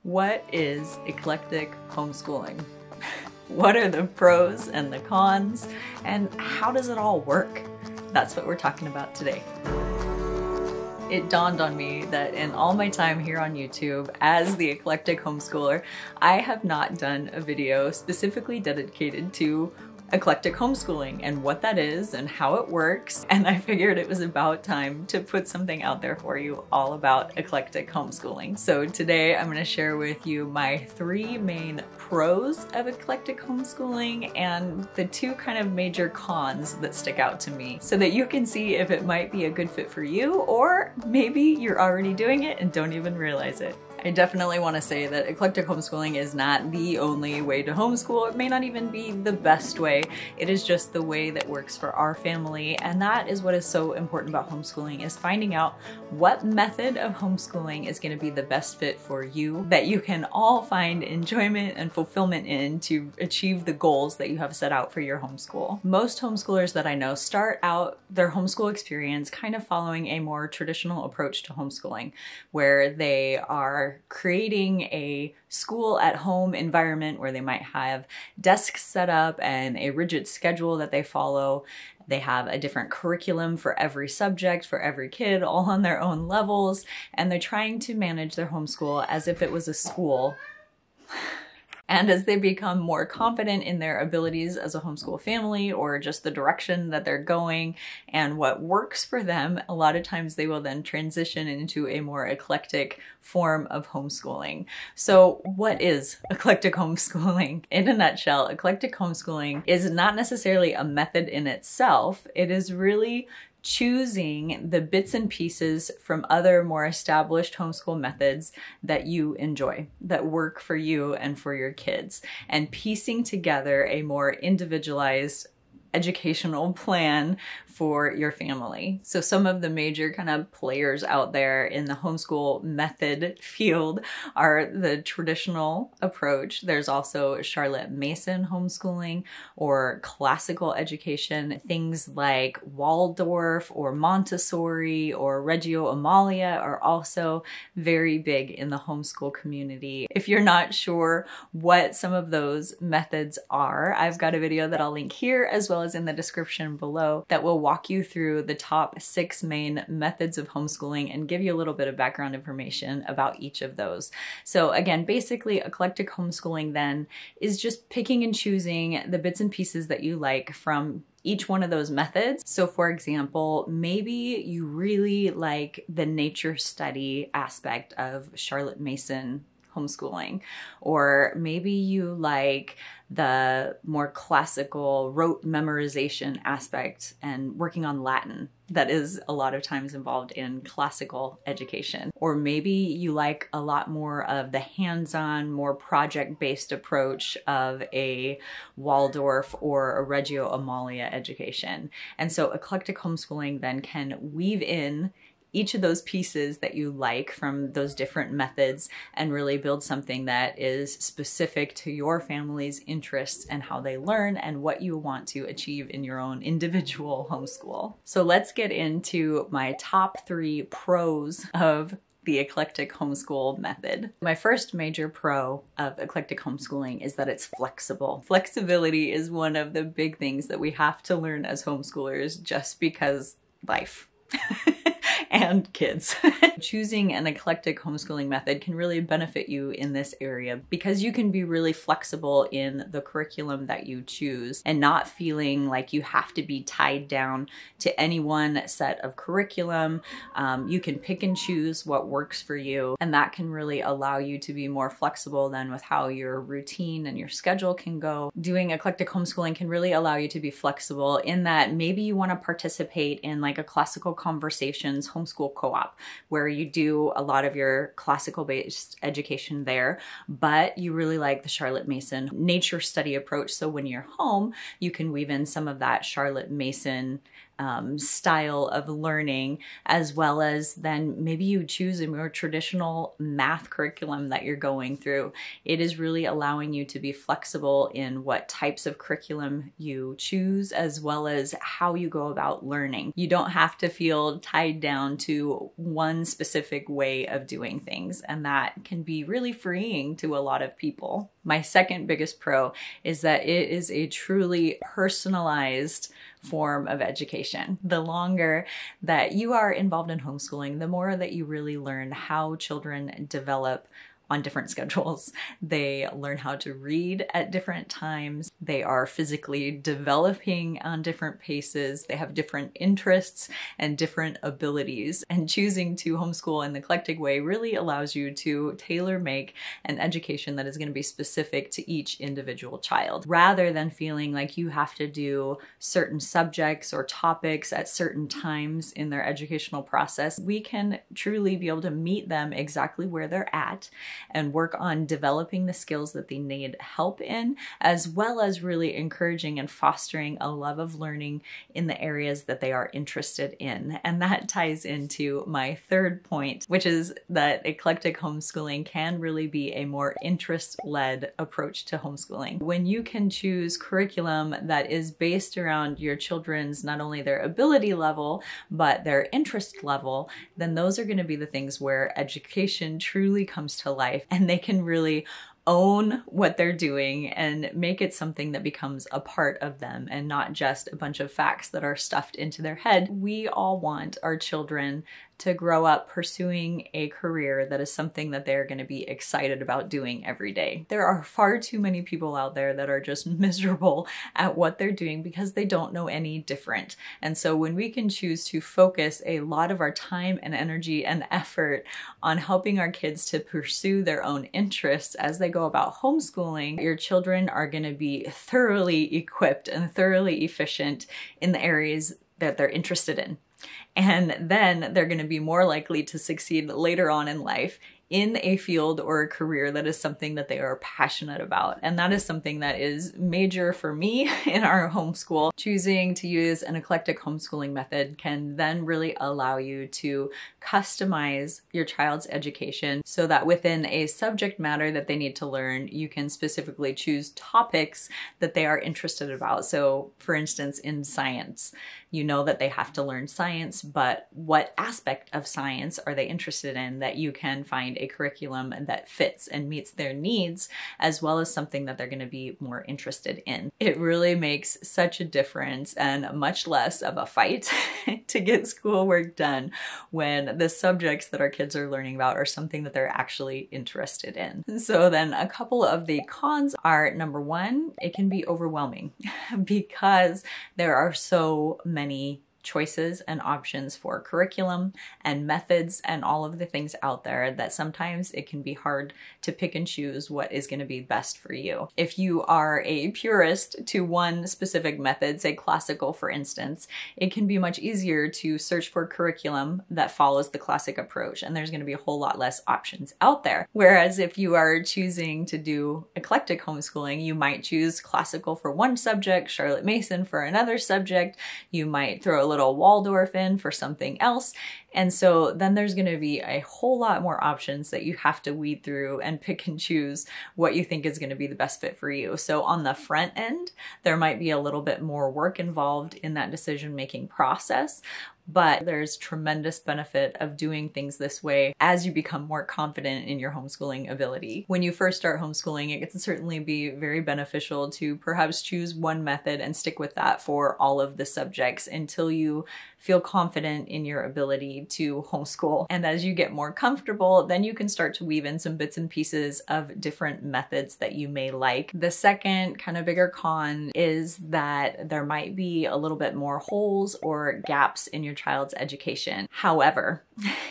What is eclectic homeschooling? What are the pros and the cons? And how does it all work? That's what we're talking about today. It dawned on me that in all my time here on YouTube as the eclectic homeschooler, I have not done a video specifically dedicated to eclectic homeschooling and what that is and how it works. And I figured it was about time to put something out there for you all about eclectic homeschooling. So today I'm going to share with you my 3 main pros of eclectic homeschooling and the 2 kind of major cons that stick out to me so that you can see if it might be a good fit for you, or maybe you're already doing it and don't even realize it. I definitely want to say that eclectic homeschooling is not the only way to homeschool. It may not even be the best way. It is just the way that works for our family. And that is what is so important about homeschooling, is finding out what method of homeschooling is going to be the best fit for you, that you can all find enjoyment and fulfillment in to achieve the goals that you have set out for your homeschool. Most homeschoolers that I know start out their homeschool experience kind of following a more traditional approach to homeschooling, where they are creating a school at home environment where they might have desks set up and a rigid schedule that they follow. They have a different curriculum for every subject, for every kid, all on their own levels, and they're trying to manage their homeschool as if it was a school. And as they become more confident in their abilities as a homeschool family, or just the direction that they're going and what works for them, a lot of times they will then transition into a more eclectic form of homeschooling. So what is eclectic homeschooling? In a nutshell, eclectic homeschooling is not necessarily a method in itself. It is really choosing the bits and pieces from other more established homeschool methods that you enjoy, that work for you and for your kids, and piecing together a more individualized educational plan for your family. So some of the major kind of players out there in the homeschool method field are the traditional approach. There's also Charlotte Mason homeschooling or classical education. Things like Waldorf or Montessori or Reggio Emilia are also very big in the homeschool community. If you're not sure what some of those methods are, I've got a video that I'll link here as well as in the description below that will walk you through the top 6 main methods of homeschooling and give you a little bit of background information about each of those. So again, basically eclectic homeschooling then is just picking and choosing the bits and pieces that you like from each one of those methods. So for example, maybe you really like the nature study aspect of Charlotte Mason homeschooling, or maybe you like the more classical rote memorization aspect and working on Latin that is a lot of times involved in classical education. Or maybe you like a lot more of the hands-on, more project-based approach of a Waldorf or a Reggio Emilia education. And so eclectic homeschooling then can weave in each of those pieces that you like from those different methods and really build something that is specific to your family's interests and how they learn and what you want to achieve in your own individual homeschool. So let's get into my top 3 pros of the eclectic homeschool method. My first major pro of eclectic homeschooling is that it's flexible. Flexibility is one of the big things that we have to learn as homeschoolers just because life. And kids. Choosing an eclectic homeschooling method can really benefit you in this area because you can be really flexible in the curriculum that you choose and not feeling like you have to be tied down to any one set of curriculum. You can pick and choose what works for you, and that can really allow you to be more flexible than with how your routine and your schedule can go. Doing eclectic homeschooling can really allow you to be flexible in that maybe you want to participate in like a classical conversations homeschool co-op where you do a lot of your classical based education there, but you really like the Charlotte Mason nature study approach. So when you're home, you can weave in some of that Charlotte Mason style of learning, as well as then maybe you choose a more traditional math curriculum that you're going through. It is really allowing you to be flexible in what types of curriculum you choose, as well as how you go about learning. You don't have to feel tied down to one specific way of doing things, and that can be really freeing to a lot of people. My second biggest pro is that it is a truly personalized form of education. The longer that you are involved in homeschooling, the more that you really learn how children develop on different schedules. They learn how to read at different times. They are physically developing on different paces. They have different interests and different abilities. And choosing to homeschool in the Eclectic way really allows you to tailor make an education that is going to be specific to each individual child, rather than feeling like you have to do certain subjects or topics at certain times in their educational process. We can truly be able to meet them exactly where they're at and work on developing the skills that they need help in, as well as really encouraging and fostering a love of learning in the areas that they are interested in. And that ties into my third point, which is that eclectic homeschooling can really be a more interest-led approach to homeschooling. When you can choose curriculum that is based around your children's, not only their ability level, but their interest level, then those are going to be the things where education truly comes to life, and they can really own what they're doing and make it something that becomes a part of them and not just a bunch of facts that are stuffed into their head. We all want our children to grow up pursuing a career that is something that they're going to be excited about doing every day. There are far too many people out there that are just miserable at what they're doing because they don't know any different. And so when we can choose to focus a lot of our time and energy and effort on helping our kids to pursue their own interests as they go about homeschooling, your children are going to be thoroughly equipped and thoroughly efficient in the areas that they're interested in. And then they're going to be more likely to succeed later on in life in a field or a career that is something that they are passionate about. And that is something that is major for me in our homeschool. Choosing to use an eclectic homeschooling method can then really allow you to customize your child's education so that within a subject matter that they need to learn, you can specifically choose topics that they are interested about. So for instance, in science, you know that they have to learn science, but what aspect of science are they interested in that you can find a curriculum that fits and meets their needs, as well as something that they're going to be more interested in. It really makes such a difference and much less of a fight to get schoolwork done when the subjects that our kids are learning about are something that they're actually interested in. So then a couple of the cons are, number one, it can be overwhelming because there are so many choices and options for curriculum and methods and all of the things out there that sometimes it can be hard to pick and choose what is going to be best for you. If you are a purist to one specific method, say classical for instance, it can be much easier to search for curriculum that follows the classic approach, and there's going to be a whole lot less options out there. Whereas if you are choosing to do eclectic homeschooling, you might choose classical for one subject, Charlotte Mason for another subject, you might throw a little Waldorf in for something else. And so then there's going to be a whole lot more options that you have to weed through and pick and choose what you think is going to be the best fit for you. So on the front end, there might be a little bit more work involved in that decision-making process, but there's tremendous benefit of doing things this way as you become more confident in your homeschooling ability. When you first start homeschooling, it can certainly be very beneficial to perhaps choose one method and stick with that for all of the subjects until you feel confident in your ability to homeschool. And as you get more comfortable, then you can start to weave in some bits and pieces of different methods that you may like. The second kind of bigger con is that there might be a little bit more holes or gaps in your child's education. However,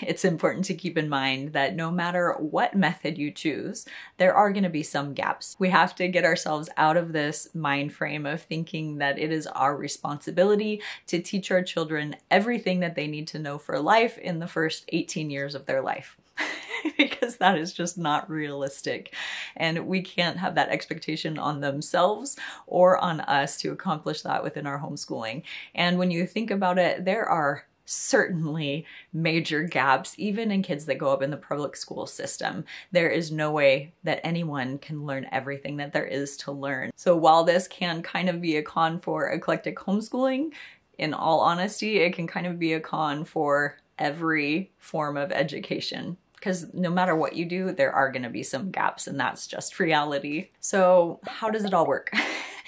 it's important to keep in mind that no matter what method you choose, there are going to be some gaps. We have to get ourselves out of this mind frame of thinking that it is our responsibility to teach our children everything that they need to know for life in the first 18 years of their life. because that is just not realistic. And we can't have that expectation on themselves or on us to accomplish that within our homeschooling. And when you think about it, there are certainly major gaps, even in kids that go up in the public school system. There is no way that anyone can learn everything that there is to learn. So while this can kind of be a con for eclectic homeschooling, in all honesty, it can kind of be a con for every form of education. Because no matter what you do, there are going to be some gaps, and that's just reality. So how does it all work?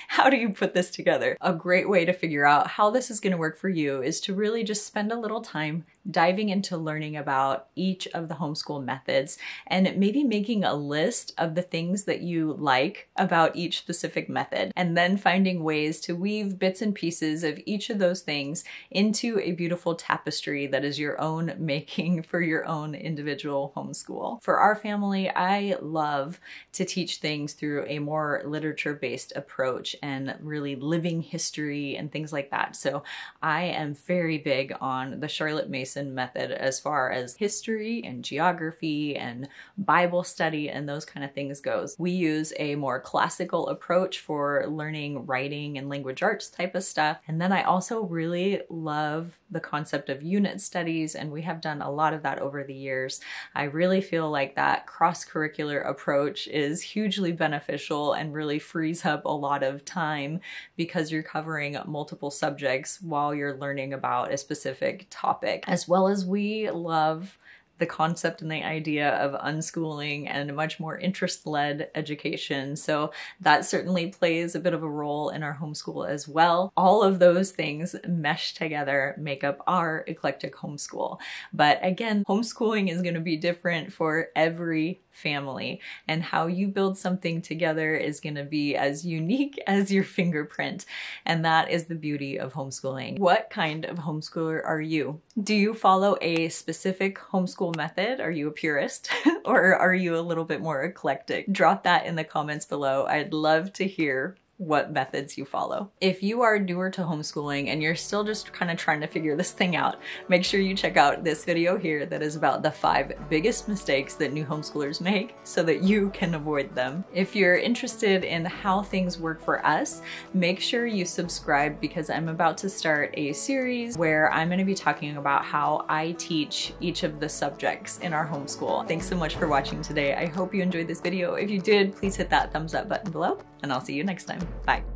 How do you put this together? A great way to figure out how this is going to work for you is to really just spend a little time diving into learning about each of the homeschool methods and maybe making a list of the things that you like about each specific method, and then finding ways to weave bits and pieces of each of those things into a beautiful tapestry that is your own making for your own individual homeschool. For our family, I love to teach things through a more literature-based approach and really living history and things like that. So I am very big on the Charlotte Mason method as far as history and geography and Bible study and those kind of things goes. We use a more classical approach for learning writing and language arts type of stuff. And then I also really love the concept of unit studies, and we have done a lot of that over the years. I really feel like that cross-curricular approach is hugely beneficial and really frees up a lot of time because you're covering multiple subjects while you're learning about a specific topic. As well as we love the concept and the idea of unschooling and a much more interest-led education. So that certainly plays a bit of a role in our homeschool as well. All of those things mesh together, make up our eclectic homeschool. But again, homeschooling is going to be different for every family, and how you build something together is going to be as unique as your fingerprint. And that is the beauty of homeschooling. What kind of homeschooler are you? Do you follow a specific homeschool method? Are you a purist? Or are you a little bit more eclectic? Drop that in the comments below. I'd love to hear what methods you follow. If you are newer to homeschooling and you're still just kind of trying to figure this thing out, make sure you check out this video here that is about the 5 biggest mistakes that new homeschoolers make so that you can avoid them. If you're interested in how things work for us, make sure you subscribe, because I'm about to start a series where I'm going to be talking about how I teach each of the subjects in our homeschool. Thanks so much for watching today. I hope you enjoyed this video. If you did, please hit that thumbs up button below, and I'll see you next time. Bye.